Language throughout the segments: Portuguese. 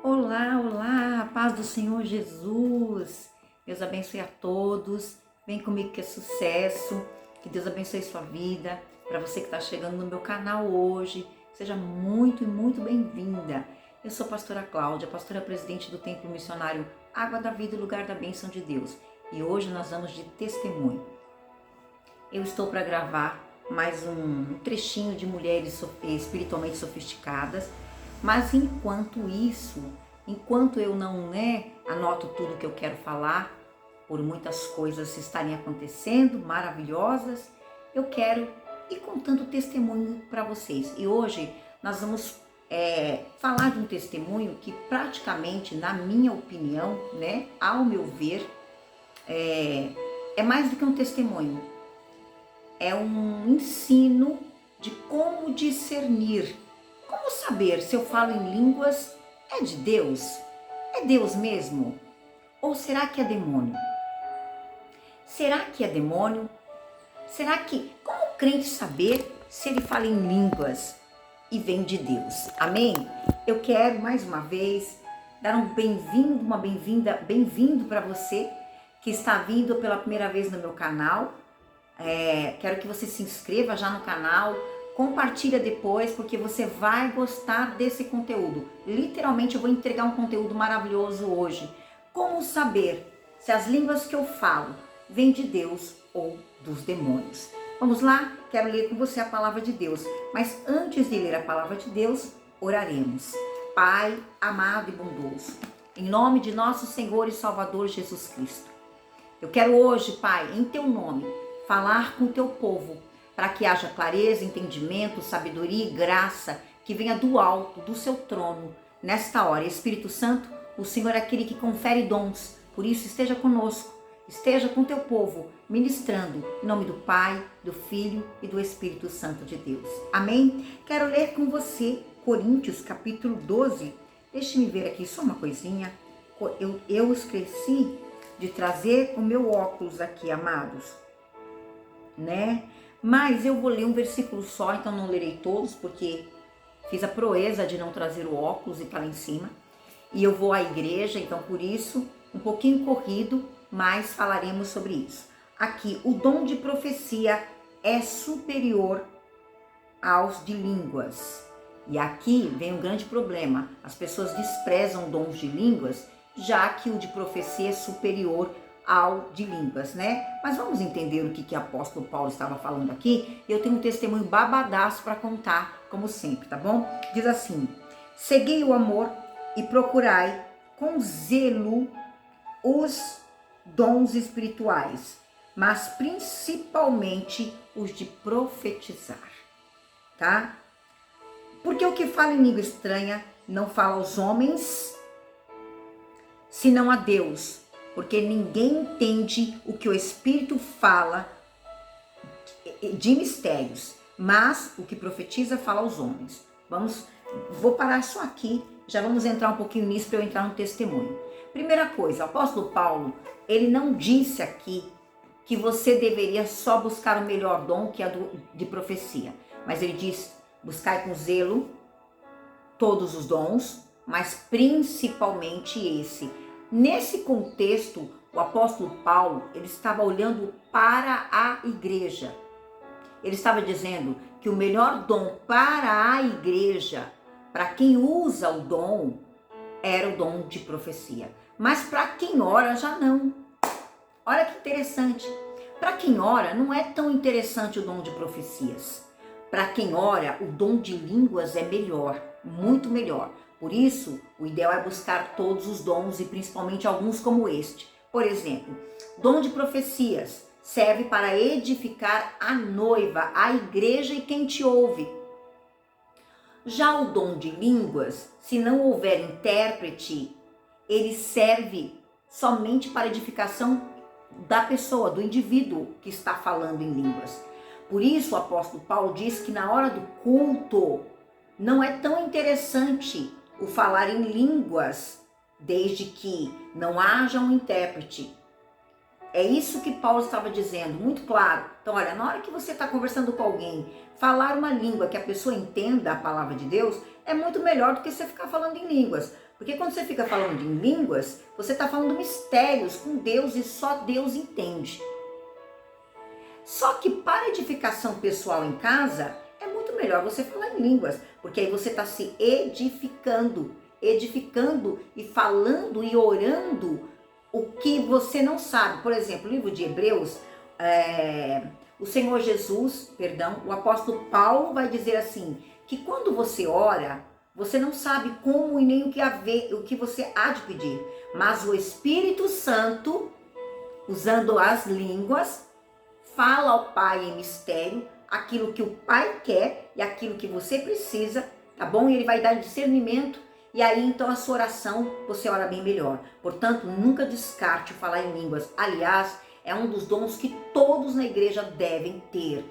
Olá, olá, paz do Senhor Jesus. Deus abençoe a todos. Vem comigo que é sucesso. Que Deus abençoe sua vida. Para você que está chegando no meu canal hoje, seja muito e muito bem-vinda. Eu sou a pastora Cláudia, pastora presidente do Templo Missionário Água da Vida, Lugar da Bênção de Deus. E hoje nós vamos de testemunho. Eu estou para gravar mais um trechinho de mulheres espiritualmente sofisticadas. Mas enquanto isso, enquanto eu não anoto tudo que eu quero falar, por muitas coisas estarem acontecendo, maravilhosas, eu quero ir contando testemunho para vocês. E hoje nós vamos falar de um testemunho que praticamente, na minha opinião, ao meu ver, é mais do que um testemunho. É um ensino de como discernir. Como saber se eu falo em línguas é de Deus? É Deus mesmo? Ou será que é demônio? Será que é demônio? Será que, como o crente saber se ele fala em línguas e vem de Deus? Amém? Eu quero mais uma vez dar um bem-vindo, uma bem-vinda, bem-vindo para você que está vindo pela primeira vez no meu canal. Quero que você se inscreva já no canal. Compartilha depois, porque você vai gostar desse conteúdo. Literalmente eu vou entregar um conteúdo maravilhoso hoje. Como saber se as línguas que eu falo vêm de Deus ou dos demônios? Vamos lá? Quero ler com você a palavra de Deus. Mas antes de ler a palavra de Deus, oraremos. Pai amado e bondoso, em nome de nosso Senhor e Salvador Jesus Cristo, eu quero hoje, Pai, em teu nome, falar com o teu povo, para que haja clareza, entendimento, sabedoria e graça que venha do alto, do seu trono. Nesta hora, Espírito Santo, o Senhor é aquele que confere dons, por isso esteja conosco, esteja com teu povo, ministrando, em nome do Pai, do Filho e do Espírito Santo de Deus. Amém? Quero ler com você Coríntios capítulo 12. Deixe-me ver aqui só uma coisinha. Eu esqueci de trazer o meu óculos aqui, amados, Mas eu vou ler um versículo só, então não lerei todos, porque fiz a proeza de não trazer o óculos e tá lá em cima. E eu vou à igreja, então por isso, um pouquinho corrido, mas falaremos sobre isso. Aqui, o dom de profecia é superior aos de línguas. E aqui vem um grande problema. As pessoas desprezam dons de línguas, já que o de profecia é superior ao de línguas, Mas vamos entender o que o apóstolo Paulo estava falando aqui. Eu tenho um testemunho babadaço para contar, como sempre, tá bom? Diz assim: segui o amor e procurai com zelo os dons espirituais, mas principalmente os de profetizar, tá? Porque o que fala em língua estranha não fala aos homens, senão a Deus, porque ninguém entende o que o Espírito fala de mistérios, mas o que profetiza fala aos homens. Vou parar só aqui, já vamos entrar um pouquinho nisso para eu entrar no testemunho. Primeira coisa, o apóstolo Paulo, ele não disse aqui que você deveria só buscar o melhor dom, que é de profecia, mas ele diz: buscai com zelo todos os dons, mas principalmente esse. Nesse contexto, o apóstolo Paulo, ele estava olhando para a igreja. Ele estava dizendo que o melhor dom para a igreja, para quem usa o dom, era o dom de profecia. Mas para quem ora, já não. Olha que interessante. Para quem ora, não é tão interessante o dom de profecias. Para quem ora, o dom de línguas é melhor, muito melhor. Por isso, o ideal é buscar todos os dons e principalmente alguns como este. Por exemplo, dom de profecias serve para edificar a noiva, a igreja e quem te ouve. Já o dom de línguas, se não houver intérprete, ele serve somente para edificação da pessoa, do indivíduo que está falando em línguas. Por isso o apóstolo Paulo diz que na hora do culto não é tão interessante o falar em línguas, desde que não haja um intérprete. É isso que Paulo estava dizendo, muito claro. Então, olha, na hora que você está conversando com alguém, falar uma língua que a pessoa entenda a palavra de Deus é muito melhor do que você ficar falando em línguas. Porque quando você fica falando em línguas, você está falando mistérios com Deus e só Deus entende. Só que para edificação pessoal em casa, é muito melhor você falar em línguas, porque aí você está se edificando e falando e orando o que você não sabe. Por exemplo, o livro de Hebreus, o Senhor Jesus, o apóstolo Paulo vai dizer assim, que quando você ora, você não sabe como e nem o que você há de pedir, mas o Espírito Santo, usando as línguas, fala ao Pai em mistério aquilo que o Pai quer e aquilo que você precisa, tá bom? E ele vai dar discernimento e aí então a sua oração, você ora bem melhor. Portanto, nunca descarte falar em línguas. Aliás, é um dos dons que todos na igreja devem ter.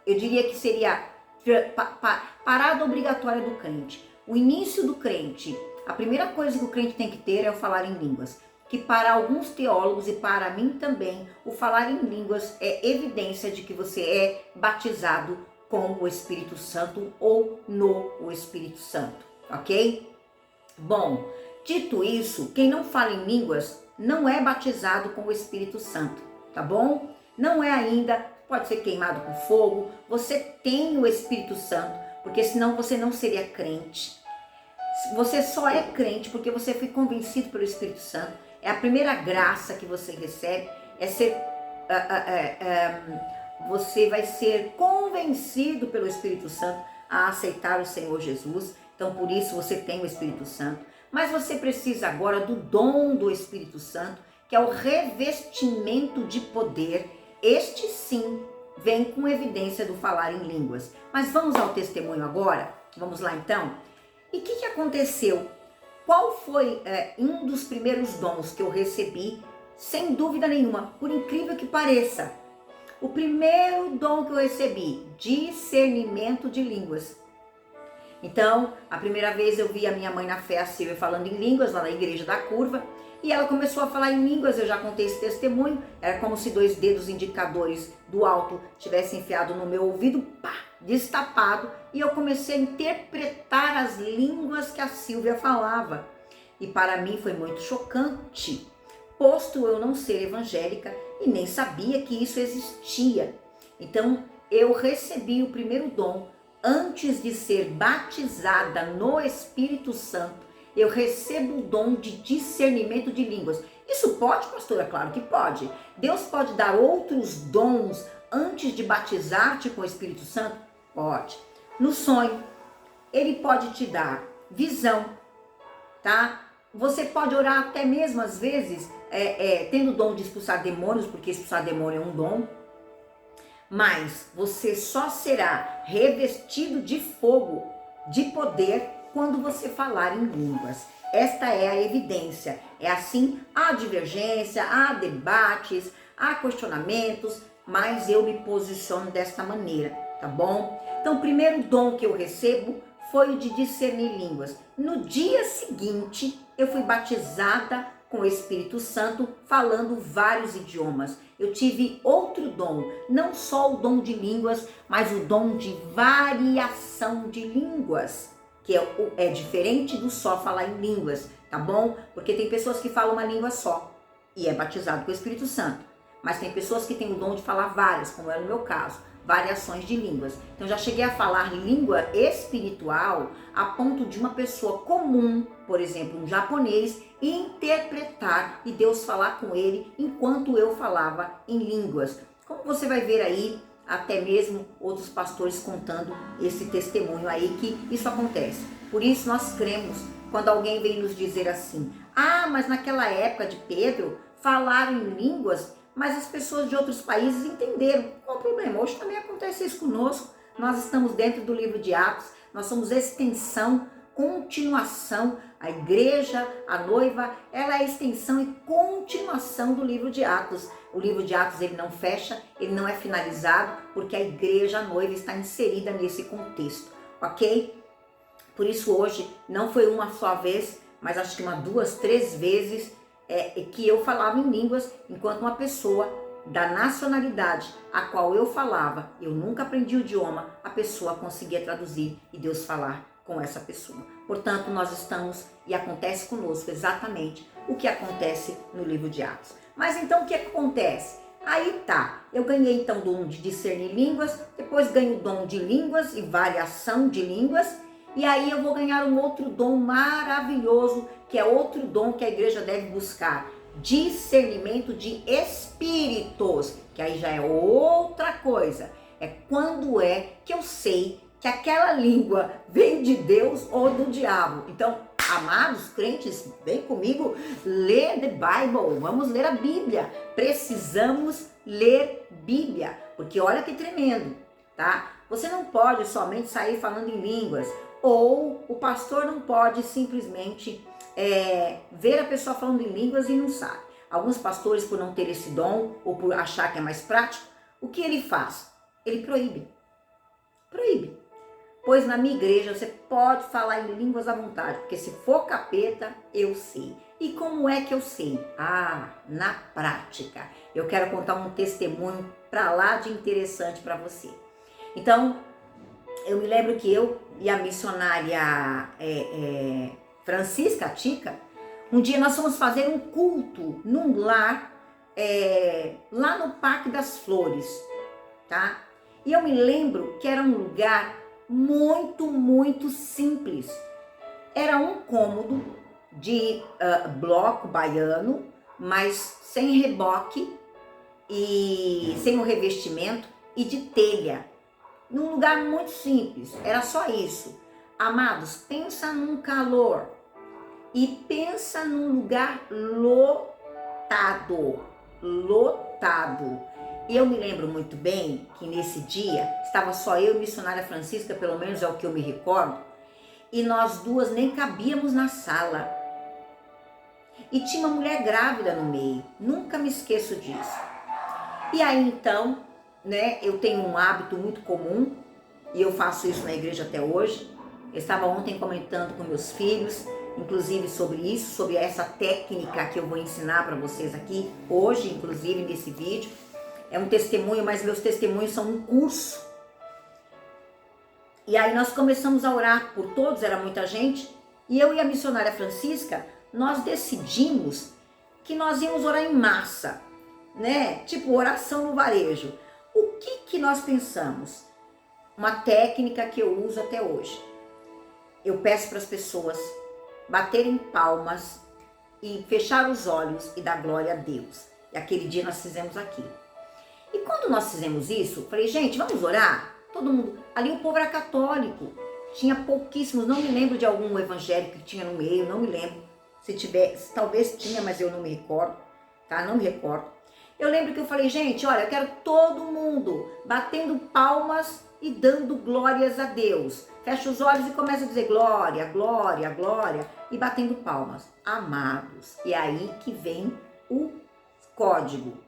Eu diria que seria parada obrigatória do crente. O início do crente, a primeira coisa que o crente tem que ter é o falar em línguas. Que para alguns teólogos e para mim também, o falar em línguas é evidência de que você é batizado com o Espírito Santo ou no Espírito Santo, ok? Bom, dito isso, quem não fala em línguas não é batizado com o Espírito Santo, tá bom? Não é ainda, pode ser queimado com fogo, você tem o Espírito Santo, porque senão você não seria crente. Você só é crente porque você foi convencido pelo Espírito Santo. É a primeira graça que você recebe, você vai ser convencido pelo Espírito Santo a aceitar o Senhor Jesus. Então, por isso você tem o Espírito Santo. Mas você precisa agora do dom do Espírito Santo, que é o revestimento de poder. Este sim vem com evidência do falar em línguas. Mas vamos ao testemunho agora? Vamos lá então? E o que aconteceu? Qual foi um dos primeiros dons que eu recebi? Sem dúvida nenhuma, por incrível que pareça. O primeiro dom que eu recebi, discernimento de línguas. Então, a primeira vez eu vi a minha mãe na fé, a Silvia, falando em línguas, lá na igreja da Curva, e ela começou a falar em línguas. Eu já contei esse testemunho, era como se 2 dedos indicadores do alto tivessem enfiado no meu ouvido, pá, destapado, e eu comecei a interpretar as línguas que a Silvia falava. E para mim foi muito chocante, posto eu não ser evangélica e nem sabia que isso existia. Então, eu recebi o primeiro dom antes de ser batizada no Espírito Santo. Eu recebo o dom de discernimento de línguas. Isso pode, pastora? Claro que pode. Deus pode dar outros dons antes de batizar-te com o Espírito Santo? Pode. No sonho, ele pode te dar visão, tá? Você pode orar até mesmo, às vezes, tendo o dom de expulsar demônios, porque expulsar demônio é um dom. Mas você só será revestido de fogo, de poder, quando você falar em línguas. Esta é a evidência. É assim, há divergência, há debates, há questionamentos, mas eu me posiciono desta maneira, tá bom? Então, o primeiro dom que eu recebo foi o de discernir línguas. No dia seguinte, eu fui batizada com o Espírito Santo, falando vários idiomas. Eu tive outro dom, não só o dom de línguas, mas o dom de variação de línguas, que é diferente do só falar em línguas, tá bom? Porque tem pessoas que falam uma língua só e é batizado com o Espírito Santo, mas tem pessoas que têm o dom de falar várias, como é no meu caso, variações de línguas. Então já cheguei a falar língua espiritual a ponto de uma pessoa comum, por exemplo, um japonês, interpretar e Deus falar com ele enquanto eu falava em línguas. Como você vai ver aí, até mesmo outros pastores contando esse testemunho aí que isso acontece. Por isso nós cremos quando alguém vem nos dizer assim: ah, mas naquela época de Pedro falaram em línguas, mas as pessoas de outros países entenderam. Qual o problema? Hoje também acontece isso conosco. Nós estamos dentro do livro de Atos, nós somos extensão, continuação. A igreja, a noiva, ela é extensão e continuação do livro de Atos. O livro de Atos, ele não fecha, ele não é finalizado, porque a igreja, a noiva, está inserida nesse contexto, ok? Por isso hoje, não foi uma só vez, mas acho que 2, 3 vezes que eu falava em línguas, enquanto uma pessoa da nacionalidade a qual eu falava, eu nunca aprendi o idioma, a pessoa conseguia traduzir e Deus falar com essa pessoa. Portanto, nós estamos e acontece conosco exatamente o que acontece no livro de Atos. Mas então o que acontece? Aí tá, eu ganhei então o dom de discernir línguas, depois ganho o dom de línguas e variação de línguas, e aí eu vou ganhar um outro dom maravilhoso, que é outro dom que a igreja deve buscar, discernimento de espíritos, que aí já é outra coisa. É quando é que eu sei que aquela língua vem de Deus ou do diabo. Então, amados crentes, vem comigo ler the Bible, vamos ler a Bíblia. Precisamos ler Bíblia, porque olha que tremendo, tá? Você não pode somente sair falando em línguas, ou o pastor não pode simplesmente ver a pessoa falando em línguas e não sabe. Alguns pastores, por não ter esse dom, ou por achar que é mais prático, o que ele faz? Ele proíbe. Proíbe. Pois na minha igreja você pode falar em línguas à vontade, porque se for capeta, eu sei. E como é que eu sei? Na prática. Eu quero contar um testemunho pra lá de interessante para você. Então, eu me lembro que eu e a missionária Francisca Tica, um dia nós fomos fazer um culto num lar, lá no Parque das Flores, tá? E eu me lembro que era um lugar muito, muito simples. Era um cômodo de bloco baiano, mas sem reboque e sem o revestimento e de telha. Num lugar muito simples, era só isso. Amados, pensa num calor e pensa num lugar lotado. E eu me lembro muito bem que nesse dia estava só eu e a missionária Francisca, pelo menos é o que eu me recordo, e nós duas nem cabíamos na sala. E tinha uma mulher grávida no meio, nunca me esqueço disso. E aí então, né, eu tenho um hábito muito comum, e eu faço isso na igreja até hoje. Eu estava ontem comentando com meus filhos, inclusive sobre isso, sobre essa técnica que eu vou ensinar para vocês aqui, hoje, inclusive nesse vídeo. É um testemunho, mas meus testemunhos são um curso. E aí nós começamos a orar por todos, era muita gente, e eu e a missionária Francisca, nós decidimos que nós íamos orar em massa, né? Tipo oração no varejo. O que nós pensamos? Uma técnica que eu uso até hoje. Eu peço para as pessoas baterem palmas e fechar os olhos e dar glória a Deus. E aquele dia nós fizemos aqui. E quando nós fizemos isso, falei, gente, vamos orar? Todo mundo, ali o povo era católico, tinha pouquíssimos, não me lembro de algum evangélico que tinha no meio, não me lembro. Se tivesse, talvez tinha, mas eu não me recordo, tá? Não me recordo. Eu lembro que eu falei, gente, olha, eu quero todo mundo batendo palmas e dando glórias a Deus. Fecha os olhos e começa a dizer glória, glória, glória e batendo palmas. Amados, e aí que vem o código.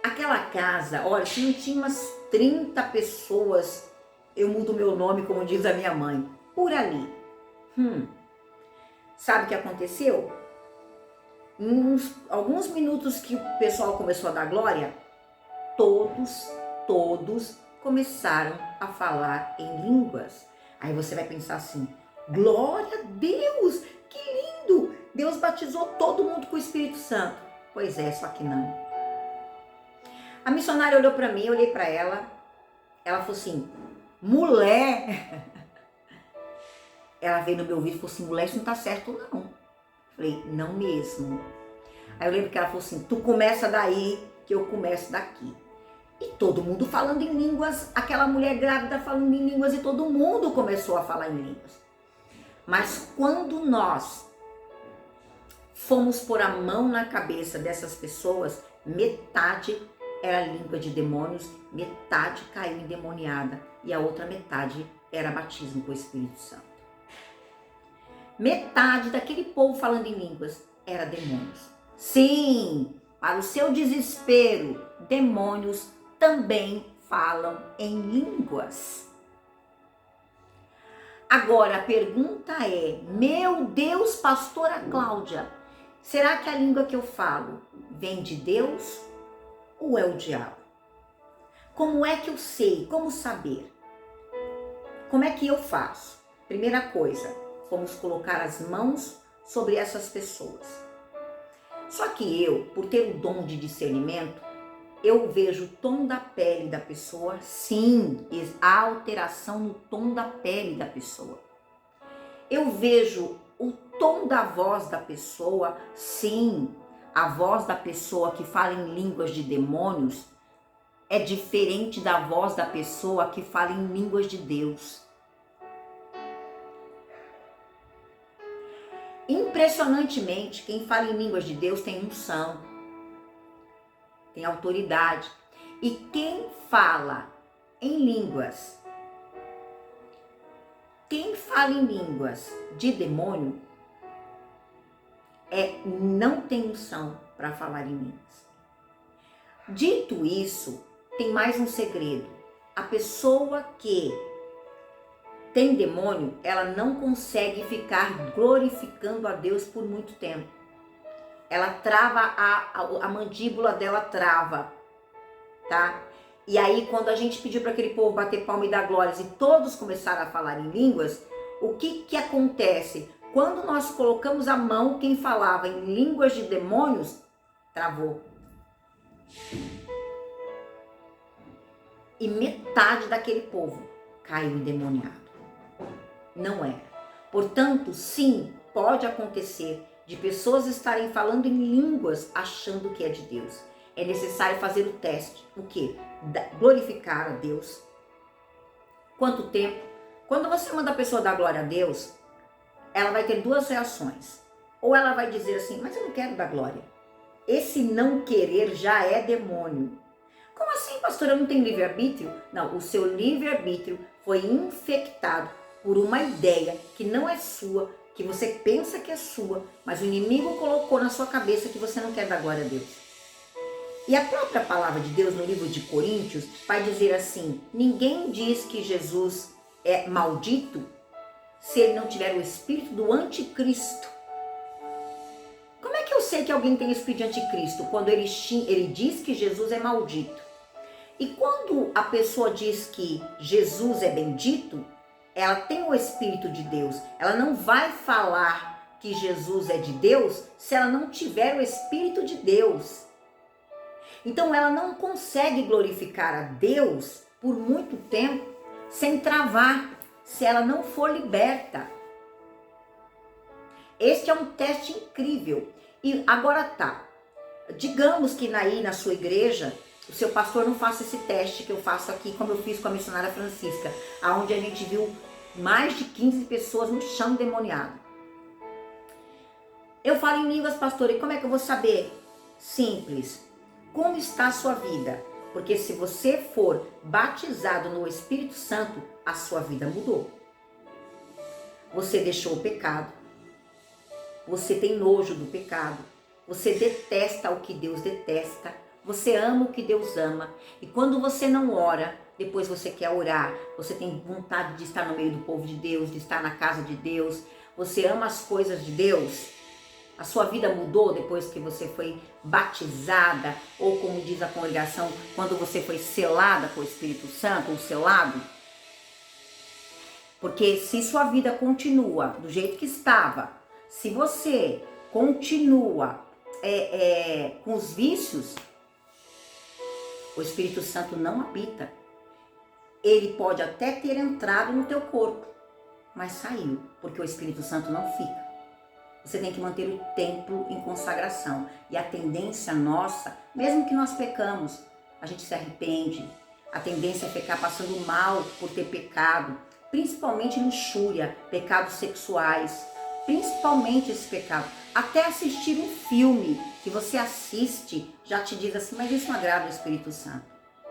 Aquela casa, olha, se não tinha umas 30 pessoas, eu mudo meu nome, como diz a minha mãe, por ali. Sabe o que aconteceu? Alguns minutos que o pessoal começou a dar glória, todos começaram a falar em línguas. Aí você vai pensar assim, glória a Deus, que lindo! Deus batizou todo mundo com o Espírito Santo. Pois é, só que não. A missionária olhou para mim, eu olhei para ela, ela falou assim, mulher! Ela veio no meu ouvido e falou assim, mulher, isso não tá certo não. Falei, não mesmo. Aí eu lembro que ela falou assim, tu começa daí, que eu começo daqui. E todo mundo falando em línguas, aquela mulher grávida falando em línguas e todo mundo começou a falar em línguas. Mas quando nós fomos pôr a mão na cabeça dessas pessoas, metade era língua de demônios, metade caiu endemoniada e a outra metade era batismo com o Espírito Santo. Metade daquele povo falando em línguas era demônios. Sim, para o seu desespero, demônios também falam em línguas. Agora a pergunta é, meu Deus, pastora Cláudia, será que a língua que eu falo vem de Deus ou é o diabo? Como é que eu sei? Como saber? Como é que eu faço? Primeira coisa, vamos colocar as mãos sobre essas pessoas. Só que eu, por ter o dom de discernimento, eu vejo o tom da pele da pessoa, sim, há alteração no tom da pele da pessoa. Eu vejo o tom da voz da pessoa, sim, a voz da pessoa que fala em línguas de demônios é diferente da voz da pessoa que fala em línguas de Deus. Impressionantemente, quem fala em línguas de Deus tem unção, tem autoridade. E quem fala em línguas, de demônio, não tem unção para falar em línguas. Dito isso, tem mais um segredo. A pessoa que tem demônio, ela não consegue ficar glorificando a Deus por muito tempo. Ela trava, a mandíbula dela trava, tá? E aí, quando a gente pediu para aquele povo bater palma e dar glórias e todos começaram a falar em línguas, o que acontece? Quando nós colocamos a mão, quem falava em línguas de demônios, travou. E metade daquele povo caiu endemoniado. Não era. Portanto, sim, pode acontecer de pessoas estarem falando em línguas achando que é de Deus. É necessário fazer o teste. O quê? Glorificar a Deus. Quanto tempo? Quando você manda a pessoa dar glória a Deus, ela vai ter duas reações. Ou ela vai dizer assim, mas eu não quero dar glória. Esse não querer já é demônio. Como assim, pastor? Eu não tenho livre-arbítrio? Não, o seu livre-arbítrio foi infectado por uma ideia que não é sua, que você pensa que é sua, mas o inimigo colocou na sua cabeça que você não quer dar glória a Deus. E a própria palavra de Deus no livro de Coríntios vai dizer assim, ninguém diz que Jesus é maldito se ele não tiver o espírito do anticristo. Como é que eu sei que alguém tem o espírito de anticristo? Quando ele diz que Jesus é maldito. E quando a pessoa diz que Jesus é bendito, ela tem o Espírito de Deus. Ela não vai falar que Jesus é de Deus se ela não tiver o Espírito de Deus. Então ela não consegue glorificar a Deus por muito tempo sem travar, se ela não for liberta. Este é um teste incrível. E agora tá, digamos que aí na sua igreja, o seu pastor não faça esse teste que eu faço aqui, como eu fiz com a missionária Francisca, onde a gente viu mais de 15 pessoas no chão endemoniado. Eu falo em línguas, pastor, e como é que eu vou saber? Simples. Como está a sua vida? Porque se você for batizado no Espírito Santo, a sua vida mudou. Você deixou o pecado. Você tem nojo do pecado. Você detesta o que Deus detesta. Você ama o que Deus ama. E quando você não ora, depois você quer orar. Você tem vontade de estar no meio do povo de Deus, de estar na casa de Deus. Você ama as coisas de Deus. A sua vida mudou depois que você foi batizada, ou como diz a congregação, quando você foi selada com o Espírito Santo, ou selado. Porque se sua vida continua do jeito que estava, se você continua com os vícios, o Espírito Santo não habita. Ele pode até ter entrado no teu corpo, mas saiu, porque o Espírito Santo não fica. Você tem que manter o templo em consagração. E a tendência nossa, mesmo que nós pecamos, a gente se arrepende. A tendência é ficar passando mal por ter pecado, principalmente luxúria, pecados sexuais, principalmente esse pecado. Até assistir um filme que você assiste já te diz assim, mas isso não agrada o Espírito Santo,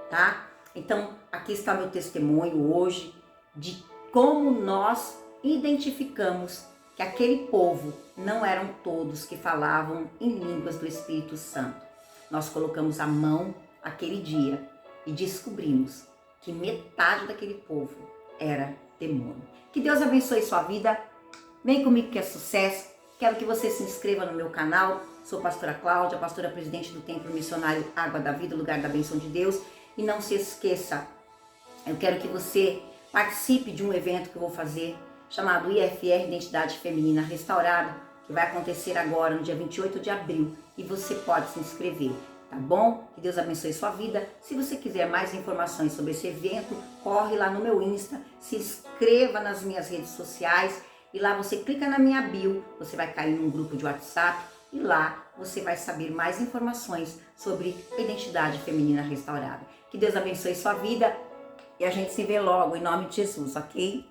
tá? Então, aqui está meu testemunho hoje de como nós identificamos que aquele povo não eram todos que falavam em línguas do Espírito Santo. Nós colocamos a mão aquele dia e descobrimos que metade daquele povo era demônio. Que Deus abençoe sua vida. Vem comigo que é sucesso. Quero que você se inscreva no meu canal. Sou pastora Cláudia, pastora presidente do Templo Missionário Água da Vida, lugar da bênção de Deus. E não se esqueça, eu quero que você participe de um evento que eu vou fazer chamado IFR Identidade Feminina Restaurada, que vai acontecer agora no dia 28 de abril e você pode se inscrever, tá bom? Que Deus abençoe sua vida. Se você quiser mais informações sobre esse evento, corre lá no meu Insta, se inscreva nas minhas redes sociais e lá você clica na minha bio, você vai cair num grupo de WhatsApp e lá você vai saber mais informações sobre identidade feminina restaurada. Que Deus abençoe sua vida e a gente se vê logo em nome de Jesus, ok?